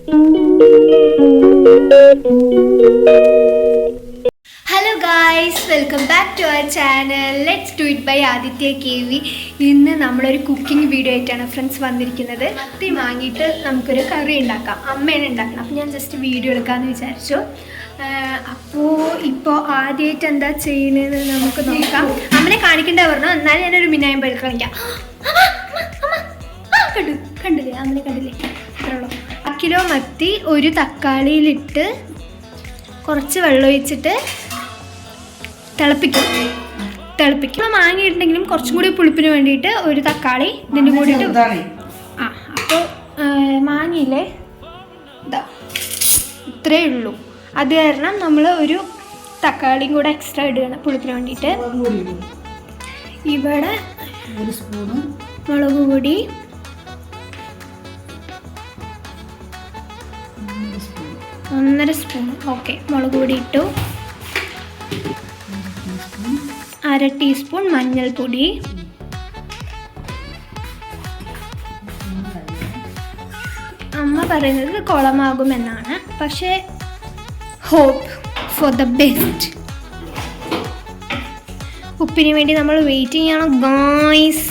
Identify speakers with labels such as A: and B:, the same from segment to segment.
A: Hello guys, welcome back to our channel let's do it by Aditya KV. ഇന്ന് നമ്മളൊരു cooking video ആയിട്ടാണ് friends വന്നിരിക്കുന്നത്. മത്തി വാങ്ങിയിട്ട് നമുക്കൊരു കറി ഉണ്ടാക്കാം. അമ്മയാണ് ഉണ്ടാക്കണം. അപ്പോൾ ഞാൻ ജസ്റ്റ് വീഡിയോ എടുക്കാമെന്ന് വിചാരിച്ചു. ഇപ്പോൾ ആദ്യമായിട്ട് എന്താ ചെയ്യുന്നതെന്ന് നമുക്ക് നോക്കാം. അമ്മനെ കാണിക്കേണ്ട പറഞ്ഞു, എന്നാലും ഞാനൊരു മിനായം പഴുക്ക് കളിക്കാം. കണ്ടില്ലേ, അമ്മനെ കണ്ടില്ലേ? അത്രയുള്ളൂ. 1 കിലോ മത്തി ഒരു തക്കാളിയിലിട്ട് കുറച്ച് വെള്ളം ഒഴിച്ചിട്ട് തിളപ്പിക്കും. മാങ്ങിയിട്ടുണ്ടെങ്കിലും കുറച്ചും കൂടി പുളിപ്പിന് വേണ്ടിയിട്ട് ഒരു തക്കാളി ഇതിൻ്റെ കൂടിയിട്ട് അപ്പോൾ മാങ്ങിയില്ലേ ഇതാ ഇത്രയേ ഉള്ളൂ. അത് കാരണം നമ്മൾ ഒരു തക്കാളിയും കൂടെ എക്സ്ട്രാ ഇടുകയാണ് പുളിപ്പിന് വേണ്ടിയിട്ട്. ഇവിടെ 1 സ്പൂണ് മുളക് പൊടി, 1.5 സ്പൂൺ ഓക്കെ മുളക് പൊടി ഇട്ടു. 1/2 ടീസ്പൂൺ മഞ്ഞൾപ്പൊടി, അമ്മ പറയുന്നത് കുളമാകുമെന്നാണ്, പക്ഷേ ഹോപ്പ് ഫോർ ദ ബെസ്റ്റ്. ഉപ്പിന് വേണ്ടി നമ്മൾ വെയിറ്റ് ചെയ്യണം ഗായ്സ്.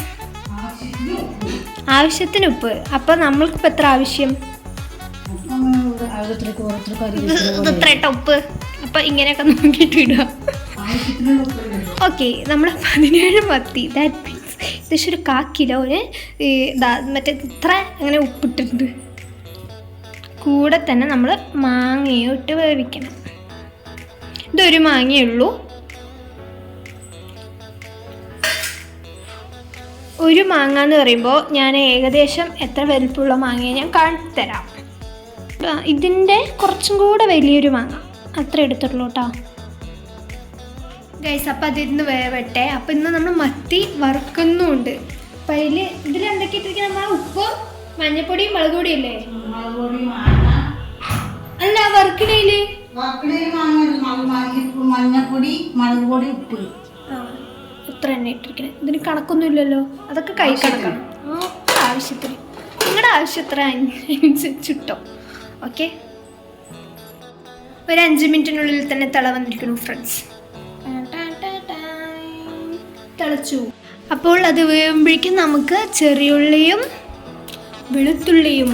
A: ആവശ്യത്തിന് ഉപ്പ്. അപ്പം നമ്മൾക്കിപ്പോൾ എത്ര ആവശ്യം? ഉപ്പ്. അപ്പം ഇങ്ങനെയൊക്കെ നോക്കിയിട്ട് ഇടുക. ഓക്കെ, നമ്മൾ 17 മത്തി, ദാറ്റ് മീൻസ് ഏകദേശം ഒരു 1/4 കിലോന് മറ്റേ ഇത്ര അങ്ങനെ ഉപ്പിട്ടിട്ടുണ്ട്. കൂടെ തന്നെ നമ്മൾ മാങ്ങയും ഇട്ട് വേവിക്കണം. ഇതൊരു മാങ്ങയേ ഉള്ളൂ. ഒരു മാങ്ങ എന്ന് പറയുമ്പോൾ ഞാൻ ഏകദേശം എത്ര വലുപ്പമുള്ള മാങ്ങയെ ഞാൻ കാണിച്ചു തരാം. ഇതിൻ്റെ കുറച്ചും കൂടെ വലിയൊരു മാങ്ങ അത്ര എടുത്തിട്ടുള്ളൂ കേട്ടോ ഗൈസ്. അപ്പം അതിന്ന് വേവട്ടെ. അപ്പം ഇന്ന് നമ്മൾ മത്തി വറുക്കുന്നുണ്ട്. അപ്പം ഇതിൽ എന്തൊക്കെ ഇട്ടിരിക്കുന്നത്? നമ്മൾ ഉപ്പ്, മഞ്ഞപ്പൊടിയും മുളക് പൊടിയും അല്ലേ? അല്ല, വറുക്കണേല്
B: മഞ്ഞപ്പൊടി, മുളക് പൊടി, ഉപ്പ്
A: ഇത്ര തന്നെ ഇട്ടിരിക്കണേ. ഇതിന് കണക്കൊന്നും ഇല്ലല്ലോ, അതൊക്കെ കൈ കണക്കാണ്. ആവശ്യത്തിന് നിങ്ങളുടെ ആവശ്യത്തിന് അനുസരിച്ചിട്ടോ. ഓക്കെ, ഒരു 5 മിനിറ്റിനുള്ളിൽ തന്നെ തിള വന്നിരിക്കുന്നു ഫ്രണ്ട്സ്. തിളച്ചു. അപ്പോൾ അത് വേകുമ്പോഴേക്കും നമുക്ക് ചെറിയുള്ളിയും വെളുത്തുള്ളിയും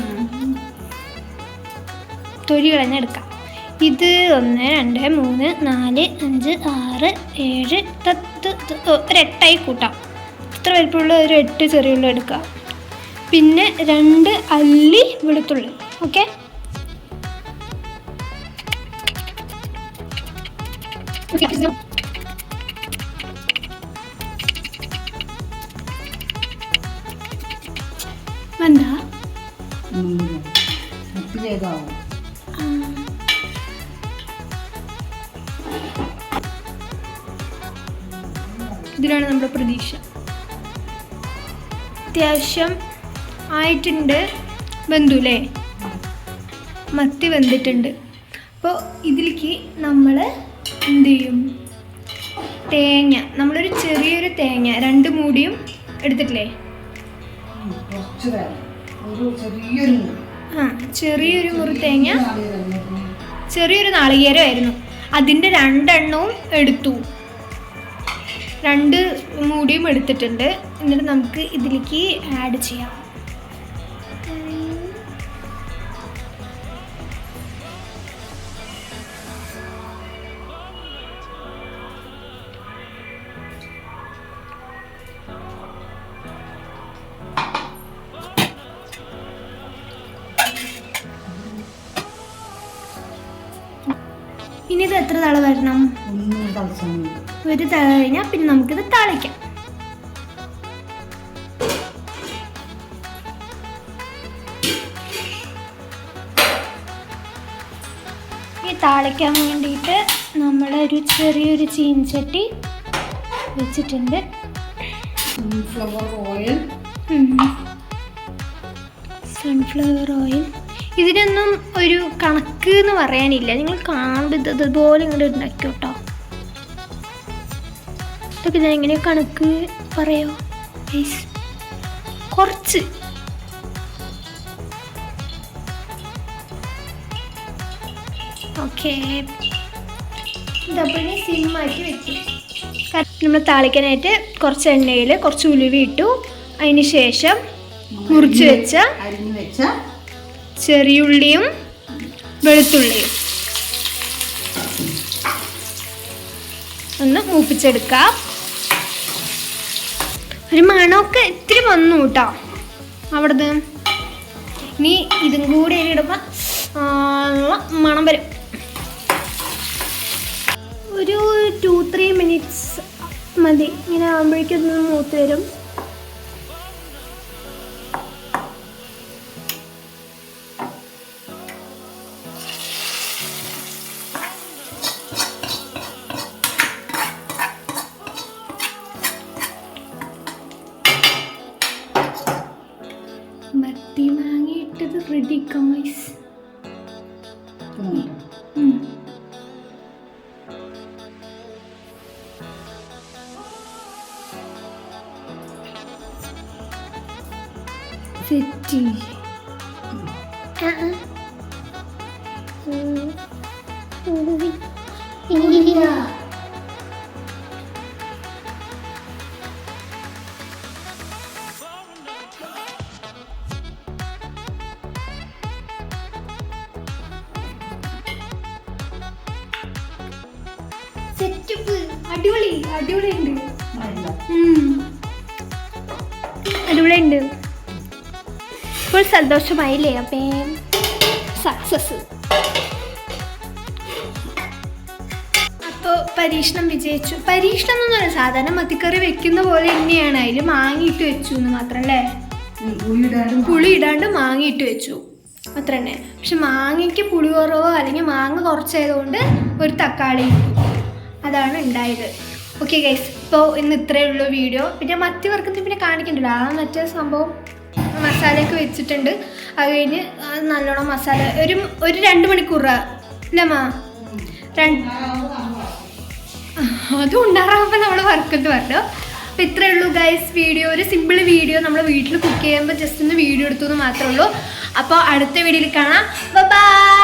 A: തൊലി കളഞ്ഞെടുക്കാം. ഇത് 1 2 3 4 5 6 7 ഒരു 8 കൂട്ടാം. ഇത്ര വലിപ്പമുള്ള ഒരു 8 ചെറിയുള്ളി എടുക്കുക. പിന്നെ 2 അല്ലി വെളുത്തുള്ളി. ഓക്കെ, എന്താ ഇതിലാണ് നമ്മുടെ പ്രതീക്ഷ. അത്യാവശ്യം ആയിട്ടുണ്ട്. വെന്തുല്ലേ? മത്തി വെന്തിട്ടുണ്ട്. അപ്പോൾ ഇതിലേക്ക് നമ്മൾ എന്ത് ചെയ്യും? തേങ്ങ, നമ്മളൊരു ചെറിയൊരു തേങ്ങ 2 മൂടിയും എടുത്തിട്ടില്ലേ? ചെറിയൊരു മുറി തേങ്ങ, ചെറിയൊരു നാളികേരമായിരുന്നു. അതിൻ്റെ 2 എണ്ണവും എടുത്തു. 2 മൂടിയും എടുത്തിട്ടുണ്ട്. എന്നിട്ട് നമുക്ക് ഇതിലേക്ക് ആഡ് ചെയ്യാം. ഇനി ഇത് എത്ര തള വരണം? ഒരു തള കഴിഞ്ഞാൽ പിന്നെ നമുക്കിത് താളിക്കാം. ഈ താളിക്കാൻ വേണ്ടിയിട്ട് നമ്മളൊരു ചെറിയൊരു ചീനച്ചട്ടി വെച്ചിട്ടുണ്ട്. Sunflower oil. ഇതിനൊന്നും ഒരു കണക്ക് എന്ന് പറയാനില്ല. നിങ്ങൾ കാണുമ്പോൾ ഇതുപോലെ ഇങ്ങോട്ട് ഉണ്ടാക്കി കേട്ടോ. ഇതൊക്കെ ഞാൻ എങ്ങനെ കണക്ക് പറയോ? കുറച്ച് ഓക്കെ, ഇതപ്പോൾ സിമ്മാക്കി വെക്കും. നമ്മൾ താളിക്കാനായിട്ട് കുറച്ച് എണ്ണയിൽ കുറച്ച് ഉലുവ ഇട്ടു. അതിന് ശേഷം മുറിച്ച് വെച്ച
B: അരിഞ്ഞു വെച്ച
A: ചെറിയുള്ളിയും വെളുത്തുള്ളിയും ഒന്ന് മൂപ്പിച്ചെടുക്കാം. ഒരു മണമൊക്കെ ഇത്തിരി വന്നു കേട്ടോ അവിടുന്ന്. ഇനി ഇതും കൂടി ഇടുമ്പോൾ മണം വരും. ഒരു 2-3 മിനിറ്റ്സ് മതി. ഇങ്ങനെ ആകുമ്പോഴേക്കും ഒന്ന് മൂത്ത് വരും. മത്തി വാങ്ങിയിട്ടത് റെഡി ഗൈസ്. സെറ്റ്. അടിപൊളി അടിപൊളിയുണ്ട്, അടിപൊളിയുണ്ട്. ഇപ്പോൾ സന്തോഷമായില്ലേ? അപ്പം സക്സസ്. അപ്പോൾ പരീക്ഷണം വിജയിച്ചു. പരീക്ഷണം എന്ന് പറഞ്ഞാൽ സാധാരണ മത്തിക്കറി വെക്കുന്ന പോലെ തന്നെയാണ്. അതിൽ മാങ്ങിയിട്ട് വെച്ചു എന്ന് മാത്രം അല്ലേ? പുളി ഇടാണ്ട് മാങ്ങിയിട്ട് വെച്ചു അത്ര തന്നെ. പക്ഷെ മാങ്ങയ്ക്ക് പുളി കുറവോ അല്ലെങ്കിൽ മാങ്ങ കുറച്ചായതുകൊണ്ട് ഒരു തക്കാളി ഇട്ടു. അതാണ് ഉണ്ടായത്. ഓക്കെ ഗൈസ്, ഇപ്പോൾ ഇന്ന് ഇത്രയേ ഉള്ളൂ വീഡിയോ. പിന്നെ മത്തി വറുക്കുന്നത് പിന്നെ കാണിക്കണ്ടല്ലോ. ആ മറ്റേ സംഭവം മസാലയൊക്കെ വെച്ചിട്ടുണ്ട്. അത് കഴിഞ്ഞ് നല്ലോണം മസാല ഒരു 2 മണിക്കൂർ ഇല്ലമ്മ, അതും ഉണ്ടാറാകുമ്പോൾ നമ്മൾ വറുക്കുന്നത് പറഞ്ഞു. അപ്പോൾ ഇത്രയേ ഉള്ളൂ ഗൈസ് വീഡിയോ. ഒരു സിമ്പിൾ വീഡിയോ നമ്മൾ വീട്ടിൽ കുക്ക് ചെയ്യുമ്പോൾ ജസ്റ്റ് ഒന്ന് വീഡിയോ എടുത്തു എന്ന് മാത്രമേ ഉള്ളൂ. അപ്പോൾ അടുത്ത വീഡിയോയിൽ കാണാം. ബൈ.